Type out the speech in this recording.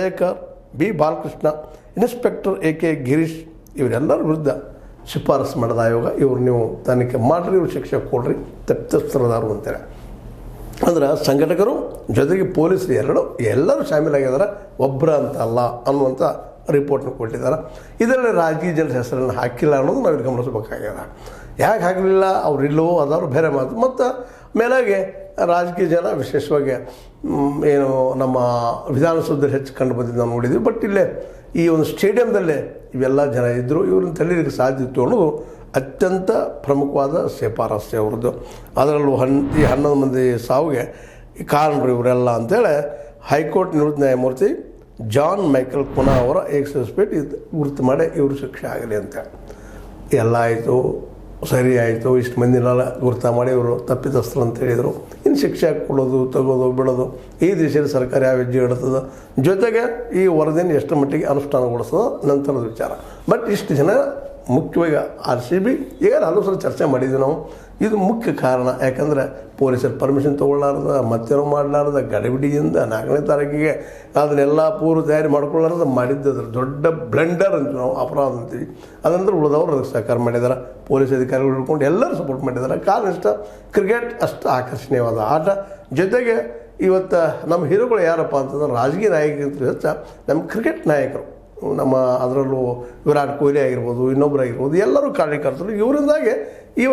Shekhar, B Balakrishna, inspector AK Girish ಇವರೆಲ್ಲರ ವಿರುದ್ಧ ಶಿಫಾರಸು ಮಾಡಿದ ಆಯೋಗ ಇವ್ರು ನೀವು ತನಿಖೆ ಮಾಡಿರಿ, ಇವ್ರು ಶಿಕ್ಷೆ ಕೊಡ್ರಿ, ತಪ್ಪಿತಸ್ಥರದಾರು ಅಂತಾರೆ. ಅಂದ್ರೆ ಸಂಘಟಕರು ಜೊತೆಗೆ ಪೊಲೀಸರು ಎಲ್ಲರೂ ಶಾಮೀಲಾಗಿದ್ದಾರೆ, ಒಬ್ಬರ ಅಂತ ಅಲ್ಲ ಅನ್ನುವಂಥ ರಿಪೋರ್ಟ್ನ ಕೊಟ್ಟಿದ್ದಾರೆ. ಇದರಲ್ಲಿ ರಾಜಕೀಯ ಜನರ ಹೆಸರನ್ನು ಹಾಕಿಲ್ಲ ಅನ್ನೋದು ನಾವು ಗಮನಿಸಬೇಕಾಗ್ಯದ. ಯಾಕೆ ಹಾಕಲಿಲ್ಲ, ಅವರಿಲ್ಲೋ ಅದಾದ್ರು ಬೇರೆ ಮಾತು. ಮತ್ತು ಮೇಲಾಗೆ ರಾಜಕೀಯ ಜನ ವಿಶೇಷವಾಗಿ ಏನು ನಮ್ಮ ವಿಧಾನಸೌಧದಲ್ಲಿ ಹೆಚ್ಚು ಕಂಡು ಬಂದಿದ್ದು ನಾವು ನೋಡಿದ್ವಿ. ಬಟ್ ಇಲ್ಲೇ ಈ ಒಂದು ಸ್ಟೇಡಿಯಂದಲ್ಲೇ ಇವೆಲ್ಲ ಜನ ಇದ್ದರು, ಇವ್ರನ್ನ ತಲೀಲಿಕ್ಕೆ ಸಾಧ್ಯ ಇತ್ತು ಅನ್ನೋದು ಅತ್ಯಂತ ಪ್ರಮುಖವಾದ ಶಿಫಾರಸ್ಸು ಅವ್ರದ್ದು. ಅದರಲ್ಲೂ ಈ 11 ಮಂದಿ ಸಾವಿಗೆ ಕಾರಣರು ಇವರೆಲ್ಲ ಅಂತೇಳಿ ಹೈಕೋರ್ಟ್ ನಿವೃತ್ತ ನ್ಯಾಯಮೂರ್ತಿ ಜಾನ್ ಮೈಕಲ್ ಕುನಾ ಅವರ ಎಕ್ಸ್ಪರ್ಟ್ ಇದು ಗುರುತು ಮಾಡಿ ಇವರು ಶಿಕ್ಷೆ ಆಗಲಿ ಅಂತ ಎಲ್ಲ ಆಯಿತು, ಸರಿ ಆಯಿತು. ಇಷ್ಟು ಮಂದಿನೆಲ್ಲ ಗುರುತ ಮಾಡಿ ಇವರು ತಪ್ಪಿತಸ್ಥರು ಅಂತ ಹೇಳಿದರು. ಇನ್ನು ಶಿಕ್ಷೆ ಕೊಡೋದು, ತಗೋದು, ಬಿಡೋದು ಈ ದಿಶೆಯಲ್ಲಿ ಸರ್ಕಾರ ಯಾವ ಹೆಜ್ಜೆ ಇಡ್ತದೆ, ಜೊತೆಗೆ ಈ ವರದಿಯನ್ನು ಎಷ್ಟು ಮಟ್ಟಿಗೆ ಅನುಷ್ಠಾನಗೊಳಿಸೋದು ನಂತರದ ವಿಚಾರ. ಬಟ್ ಇಷ್ಟು ಜನ ಮುಖ್ಯವಾಗಿ RCB ಈಗ ಹಲವು ಸಲ ಚರ್ಚೆ ಮಾಡಿದ್ವಿ ನಾವು. ಇದು ಮುಖ್ಯ ಕಾರಣ. ಯಾಕಂದರೆ ಪೊಲೀಸರು ಪರ್ಮಿಷನ್ ತೊಗೊಳ್ಳಾರ್ದ, ಮತ್ತೇನೋ ಮಾಡಲಾರ್ದ, ಗಡಿಬಿಡಿಯಿಂದ 4ನೇ ತಾರೀಕಿಗೆ ಅದನ್ನೆಲ್ಲ ಪೂರ್ವ ತಯಾರಿ ಮಾಡ್ಕೊಳ್ಳಾರ್ದ ಮಾಡಿದ್ದದ್ರ ದೊಡ್ಡ ಬ್ಲೆಂಡರ್ ಅಂತ ನಾವು ಅಪರಾಧ ಅಂತೀವಿ. ಅದಂದ್ರೆ ಉಳಿದವರು ಅದಕ್ಕೆ ಸಹಕಾರ ಮಾಡಿದ್ದಾರೆ, ಪೊಲೀಸ್ ಅಧಿಕಾರಿಗಳು ಹಿಡ್ಕೊಂಡು ಎಲ್ಲರೂ ಸಪೋರ್ಟ್ ಮಾಡಿದ್ದಾರೆ. ಕಾರಣ ಇಷ್ಟ ಕ್ರಿಕೆಟ್ ಅಷ್ಟು ಆಕರ್ಷಣೀಯವಾದ ಆಟ. ಜೊತೆಗೆ ಇವತ್ತು ನಮ್ಮ ಹೀರೋಗಳು ಯಾರಪ್ಪ ಅಂತಂದ್ರೆ ರಾಜಕೀಯ ನಾಯಕರಿಗಿಂತ ಹೆಚ್ಚು ನಮ್ಮ ಕ್ರಿಕೆಟ್ ನಾಯಕರು. ನಮ್ಮ ಅದರಲ್ಲೂ ವಿರಾಟ್ ಕೊಹ್ಲಿ ಆಗಿರ್ಬೋದು, ಇನ್ನೊಬ್ಬರಾಗಿರ್ಬೋದು, ಎಲ್ಲರೂ ಕಾರ್ಯಕರ್ತರು. ಇವರಿಂದಾಗೆ